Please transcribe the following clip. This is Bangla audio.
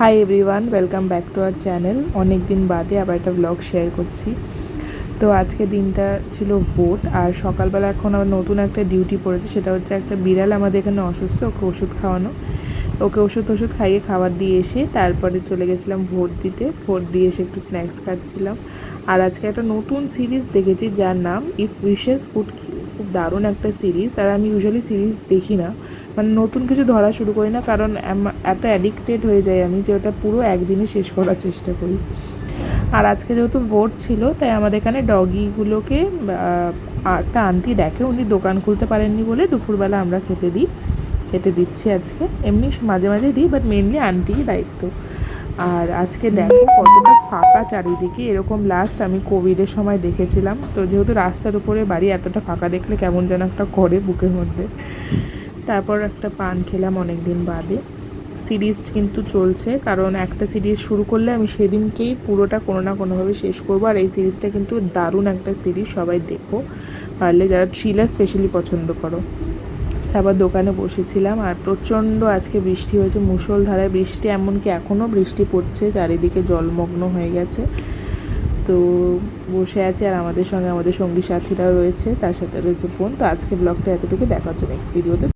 Hi everyone, welcome back to our channel. অনেক দিন বাদে আবার একটা ব্লগ শেয়ার করছি। তো আজকে দিনটা ছিল ভোট, আর সকালবেলা এখন আবার নতুন একটা ডিউটি পড়েছে। সেটা হচ্ছে একটা বিড়াল আমাদের এখানে অসুস্থ, ওকে ওষুধ খাওয়ানো। ওকে ওষুধ খাইয়ে খাবার দিয়ে এসে তারপরে চলে গেছিলাম ভোট দিতে। ভোট দিয়ে এসে একটু স্ন্যাক্স খাচ্ছিলাম। আর আজকে একটা নতুন সিরিজ দেখেছি যার নাম ইফ উইশেস কুড কিল। খুব দারুণ একটা সিরিজ। আর আমি ইউজুয়ালি সিরিজ দেখি না, মানে নতুন কিছু ধরা শুরু করি না, কারণ এত অ্যাডিক্টেড হয়ে যাই আমি যে ওটা পুরো একদিনে শেষ করার চেষ্টা করি। আর আজকে যেহেতু ভোট ছিল, তাই আমাদের এখানে ডগিগুলোকে একটা আন্টি দেখে, উনি দোকান খুলতে পারেননি বলে দুপুরবেলা আমরা খেতে দিচ্ছি আজকে। এমনি মাঝে মাঝে দিই, বাট মেনলি আন্টিই দায়িত্ব। আর আজকে দেখো কতটা ফাঁকা চারিদিকে। এরকম লাস্ট আমি কোভিডের সময় দেখেছিলাম। তো যেহেতু রাস্তার উপরে বাড়ি, এতটা ফাঁকা দেখলে কেমন যেন একটা করে বুকের মধ্যে। তারপর একটা পান খেলাম অনেক দিন বাদে। সিরিজ কিন্তু চলছে, কারণ একটা সিরিজ শুরু করলে আমি সেদিনকেই পুরোটা কোনো না কোনোভাবে শেষ করবো। আর এই সিরিজটা কিন্তু দারুণ একটা সিরিজ, সবাই দেখো পারলে, যারা থ্রিলার স্পেশালি পছন্দ করো। তারপর দোকানে বসেছিলাম, আর প্রচণ্ড আজকে বৃষ্টি হয়েছে, মুষলধারায় বৃষ্টি, এমনকি এখনও বৃষ্টি পড়ছে, চারিদিকে জলমগ্ন হয়ে গেছে। তো বসে আছে, আর আমাদের সঙ্গে আমাদের সঙ্গী সাথীরাও রয়েছে, তার সাথে রয়েছে বোন। তো আজকে ব্লগটা এতটুকু, দেখা হচ্ছে নেক্সট ভিডিওতে।